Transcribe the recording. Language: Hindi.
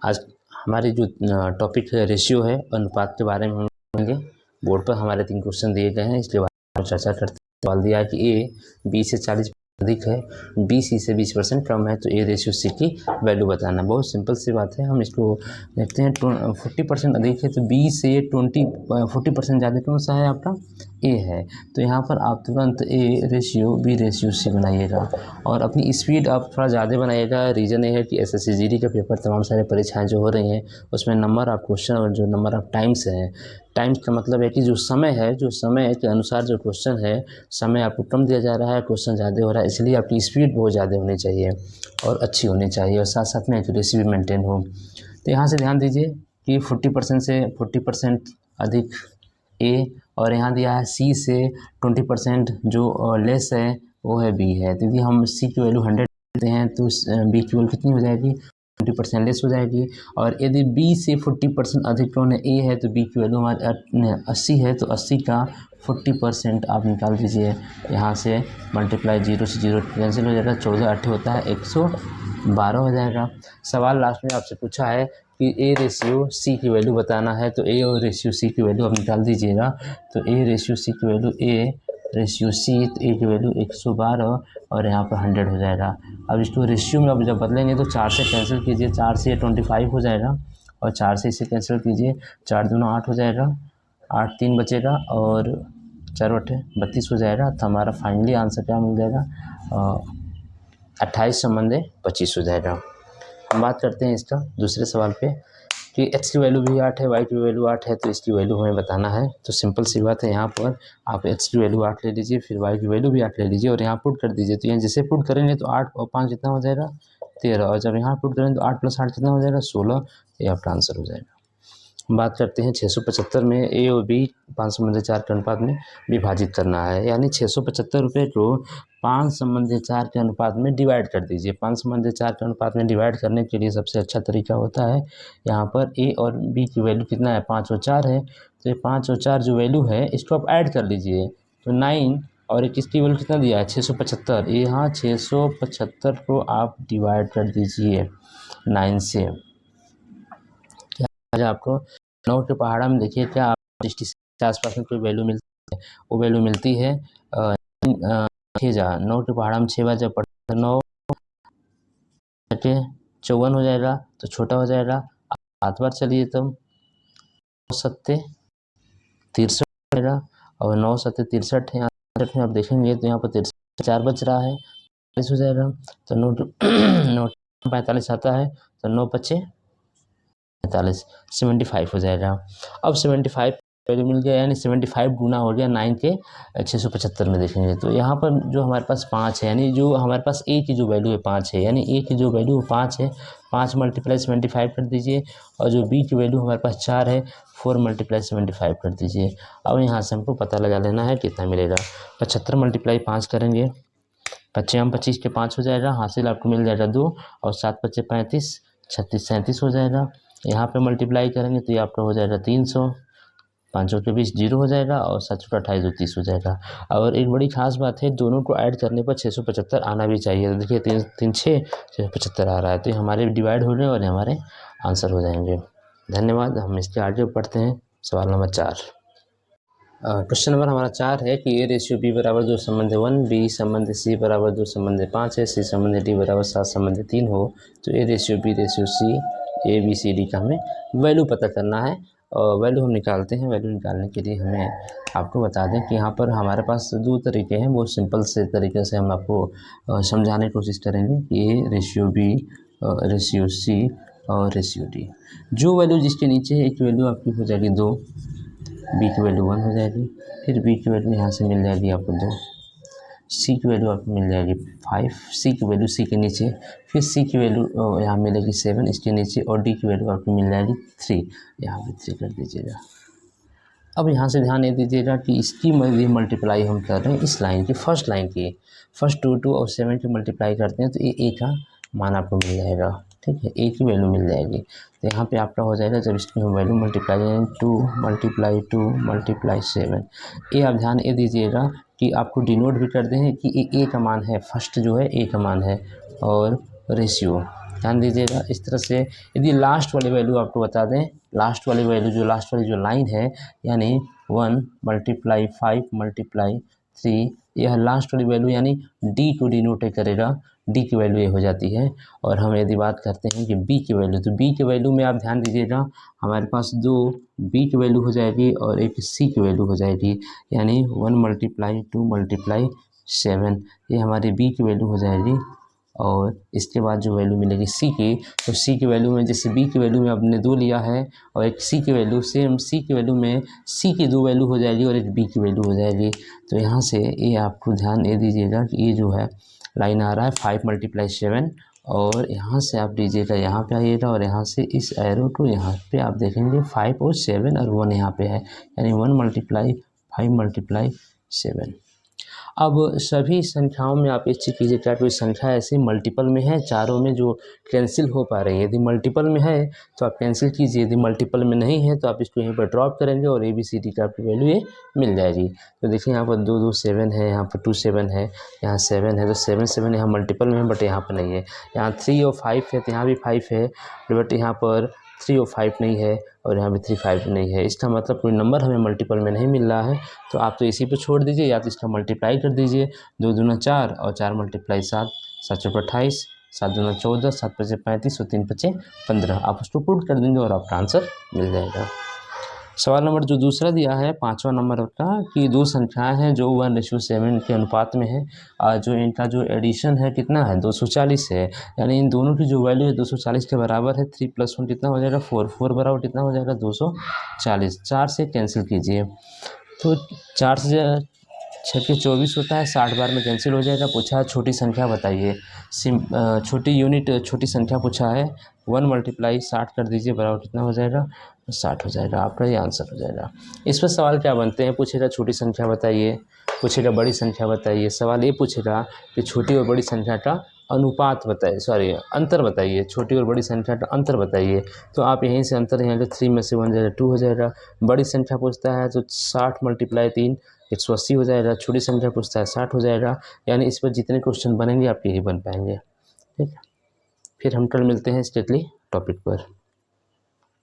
आज हमारी जो टॉपिक है रेशियो है, अनुपात के बारे में हम पढ़ेंगे। बोर्ड पर हमारे 3 क्वेश्चन दिए गए हैं, इसके बारे में चर्चा करते हैं। सवाल दिया है कि ए 20 से 40 अधिक है, बी सी से 20% कम है, तो ए रेशियो सी की वैल्यू बताना। बहुत सिंपल सी बात है। हम इसको देखते हैं। 40% अधिक है तो बी से 40% ज़्यादा कौन सा है? आपका ए है। तो यहाँ पर आप तुरंत A ratio B ratio C बनाइएगा और अपनी स्पीड आप थोड़ा ज़्यादा बनाइएगा। रीज़न ये है कि SSC GD का पेपर, तमाम सारे परीक्षाएँ जो हो रही हैं उसमें नंबर ऑफ क्वेश्चन और जो नंबर ऑफ टाइम्स हैं, टाइम्स का मतलब है कि जो समय है, जो समय के अनुसार जो क्वेश्चन है, समय आपको कम दिया जा रहा है, क्वेश्चन ज़्यादा हो रहा है, इसलिए आपकी स्पीड बहुत ज़्यादा होनी चाहिए और अच्छी होनी चाहिए और साथ साथ में एक्यूरेसी भी मेंटेन हो। तो यहाँ से ध्यान दीजिए कि 40% से 40% अधिक ए, और यहाँ दिया है सी से 20% जो लेस है वो है बी है। तो यदि हम सी की वैल्यू 100 लेते हैं तो बी की वैल्यू कितनी हो जाएगी? 20% लेस हो जाएगी। और यदि बी से 40% अधिक कौन है? ए है। तो बी की वैल्यू हमारी 80 है, तो 80 का 40% आप निकाल दीजिए। यहाँ से मल्टीप्लाई 0 से 0 कैंसिल हो जाएगा, 14 8 होता है 112 हो जाएगा। सवाल लास्ट में आपसे पूछा है कि ए रेशियो सी की वैल्यू बताना है, तो ए और रेशियो सी की वैल्यू आप निकाल दीजिएगा। तो ए रेशियो सी की वैल्यू ए रेशियो सी, तो ए की वैल्यू 112 और यहाँ पर 100 हो जाएगा। अब इसको रेशियो में अब जब बदलेंगे तो 4 से कैंसिल कीजिए, 4 से 25 हो जाएगा और 4 से इसे कैंसिल कीजिए, 4 दूना 8 हो जाएगा, 8 3 बचेगा और 4 8 32 हो जाएगा। तो हमारा फाइनली आंसर क्या मिल जाएगा? 28 संबंधे 25 हो जाएगा। हम बात करते हैं इसका दूसरे सवाल पे कि x की वैल्यू भी 8 है, y की वैल्यू 8 है, तो इसकी वैल्यू हमें बताना है। तो सिंपल सी बात है, यहाँ पर आप x की वैल्यू 8 ले लीजिए, फिर y की वैल्यू भी 8 ले लीजिए और यहाँ पुट कर दीजिए। तो यहाँ जैसे पुट करेंगे तो 8 और 5 कितना हो जाएगा? 13। और जब यहाँ पुट करेंगे तो 8 + 8 कितना हो जाएगा? 16। ये आपका आंसर हो जाएगा। बात करते हैं 675 में ए और बी 5/4 के अनुपात में विभाजित करना है, यानी 675 रुपये को 5/4 के अनुपात में डिवाइड कर दीजिए। 5/4 के अनुपात में डिवाइड करने के लिए सबसे अच्छा तरीका होता है, यहाँ पर ए और बी की वैल्यू कितना है? 5 और 4 है। तो ये 5 और 4 जो वैल्यू है इसको आप ऐड कर लीजिए, तो 9 और एक इसकी वैल्यू कितना दिया है? 675। यहाँ 675 को आप डिवाइड कर दीजिए 9 से। आपको 9 के पहाड़ा में देखिए क्या आप दृष्टि के आसपास में कोई वैल्यू मिलती है? वो वैल्यू मिलती है 9 के पहाड़ा में 6 बार जब पढ़ते 9 54 हो जाएगा, तो छोटा हो जाएगा। 7 बार चलिए तो 9 7 63 हो जाएगा और 9 7 63 है। यहाँ में आप देखेंगे तो यहाँ पर 63 4 बच रहा है, 45 हो जाएगा। तो 9 45 आता है, तो 9 5 45 75 हो जाएगा। अब 75 वैल्यू मिल गया, यानी 75 गुना हो गया 9 के 675 में देखेंगे तो यहाँ पर जो हमारे पास 5 है, यानी जो हमारे पास ए की जो वैल्यू है 5 है, यानी ए की जो वैल्यू 5 है, 5 × 75 कर दीजिए। और जो बी की वैल्यू हमारे पास 4 है, 4 × 75 कर दीजिए। अब यहाँ से हमको पता लगा लेना है कितना मिलेगा। 75 × 5 करेंगे, 25 25 के 5 हो जाएगा, हासिल आपको मिल जाएगा 2 और 7 × 5 = 35, 36 37 हो जाएगा। यहाँ पे मल्टीप्लाई करेंगे तो ये आपका हो जाएगा 300, 5 के 20 0 हो जाएगा और 7 × 28 30 हो जाएगा। और एक बड़ी खास बात है, दोनों को ऐड करने पर 675 आना भी चाहिए। तो देखिए 3 3 6 675 आ रहा है, तो ये हमारे डिवाइड हो रहे हैं और हमारे आंसर हो जाएंगे। धन्यवाद। हम इसके आगे पढ़ते हैं सवाल नंबर 4। क्वेश्चन नंबर हमारा 4 है कि ए रेशियो बी बराबर 2 संबंध 1, बी संबंध सी बराबर 2 संबंध 5 है, सी संबंध डी बराबर 7 संबंध 3 हो, तो A ratio B ratio C A B C D का हमें वैल्यू पता करना है। और वैल्यू हम निकालते हैं। वैल्यू निकालने के लिए हमें आपको बता दें कि यहाँ पर हमारे पास 2 तरीके हैं। बहुत सिंपल से तरीके से हम आपको समझाने की कोशिश करेंगे कि A ratio B ratio C और रेशियो डी। जो वैल्यू जिसके नीचे है, एक वैल्यू आपकी हो जाएगी 2, बी की वैल्यू 1 हो जाएगी, फिर बी की वैल्यू यहाँ से मिल जाएगी आपको 2, सी की वैल्यू आपको मिल जाएगी 5, सी की वैल्यू सी के नीचे, फिर सी की वैल्यू यहाँ मिलेगी 7 इसके नीचे, और डी की वैल्यू आपको मिल जाएगी 3, यहाँ पे 3 कर दीजिएगा। अब यहाँ से ध्यान ये दीजिएगा कि इसकी मल्टीप्लाई हम कर रहे हैं इस लाइन की, फर्स्ट लाइन की, फर्स्ट 2 और 7 की मल्टीप्लाई करते हैं तो ये ए का मान आपको मिल जाएगा। ठीक है, ए की वैल्यू मिल जाएगी। तो यहाँ पे आपका हो जाएगा, जब इसकी हम वैल्यू मल्टीप्लाई करेंगे 2 × 7। ये आप ध्यान ये दीजिएगा कि आपको डिनोट भी कर दें कि ए का मान है, फर्स्ट जो है ए का मान है, और रेशियो ध्यान दीजिएगा। इस तरह से यदि लास्ट वाली वैल्यू आपको बता दें, लास्ट वाली वाली जो लाइन है, यानी 1 × 5 × 3, यह लास्ट वाली वैल्यू यानी डी को डिनोट करेगा, डी की वैल्यू ये हो जाती है। और हम यदि बात करते हैं कि बी की वैल्यू, तो बी की वैल्यू में आप ध्यान दीजिएगा, हमारे पास 2 बी की वैल्यू हो जाएगी और एक सी की वैल्यू हो जाएगी, यानी 1 × 2 × 7, ये हमारी बी की वैल्यू हो जाएगी। और इसके बाद जो वैल्यू मिलेगी सी की, तो सी की वैल्यू में जैसे बी की वैल्यू में आपने 2 लिया है और एक सी की वैल्यू, सेम सी की वैल्यू में सी की 2 वैल्यू हो जाएगी और एक बी की वैल्यू हो जाएगी। तो यहाँ से ये आपको ध्यान ये दीजिएगा कि ये जो है लाइन आ रहा है 5 × 7, और यहाँ से आप लीजिएगा, यहाँ पे आइएगा और यहाँ से इस एरो को यहाँ पे आप देखेंगे 5 और 7 और 1 यहाँ पे है, यानी 1 × 5 × 7। अब सभी संख्याओं में आप एक चीज़ कीजिए, क्या कोई संख्या ऐसी मल्टीपल में है, चारों में जो कैंसिल हो पा रही है। यदि मल्टीपल में है तो आप कैंसिल कीजिए, यदि मल्टीपल में नहीं है तो आप इसको यहीं पर ड्रॉप करेंगे और ABCD का आपकी वैल्यू ये मिल जाएगी। तो देखिए यहाँ पर 2 2 7 है, यहाँ पर 2 7 है, यहाँ 7 है, तो 7 7 यहाँ मल्टीपल में है बट यहाँ पर नहीं है। यहाँ 3 और 5 है तो यहाँ भी 5 है, बट यहाँ पर 3 और 5 नहीं है और यहाँ भी 3 5 नहीं है। इसका मतलब कोई नंबर हमें मल्टीपल में नहीं मिल रहा है, तो आप तो इसी पे छोड़ दीजिए, या तो इसका मल्टीप्लाई कर दीजिए, 2 दूना 4 और 4 × 7, 7 × 28, 7 दूना 14, 7 × 35 और 3 × 15, आप उसको पुट कर देंगे और आपका आंसर मिल जाएगा। सवाल नंबर जो दूसरा दिया है 5वां नंबर का, कि 2 संख्याएं हैं जो 1:7 के अनुपात में है, जो इनका जो एडिशन है कितना है 240 है, यानी इन दोनों की जो वैल्यू है 240 के बराबर है। 3 + 1 कितना हो जाएगा 4, 4 बराबर कितना हो जाएगा 240, 4 से कैंसिल कीजिए, तो 4 से 6 के 24 होता है, 60 बार में कैंसिल हो जाएगा। पूछा है छोटी संख्या बताइए, छोटी संख्या पूछा है, 1 × 60 कर दीजिए, बराबर कितना हो जाएगा 60 हो जाएगा, आपका ये आंसर हो जाएगा। इस पर सवाल क्या बनते हैं, पूछेगा छोटी संख्या बताइए, पूछेगा बड़ी संख्या बताइए, सवाल ये पूछेगा कि छोटी और बड़ी संख्या का अनुपात बताइए, सॉरी अंतर बताइए, छोटी और बड़ी संख्या का अंतर बताइए। तो आप यहीं से अंतर यहाँ 3 में से 1 जाएगा 2 हो जाएगा। बड़ी संख्या पूछता है तो 60 × 3 180 हो जाएगा। छोटी संख्या पूछता है 60 हो जाएगा। यानी इस पर जितने क्वेश्चन बनेंगे आपके ही बन पाएंगे। ठीक है, फिर हम कल मिलते हैं स्ट्रिक्टली टॉपिक पर।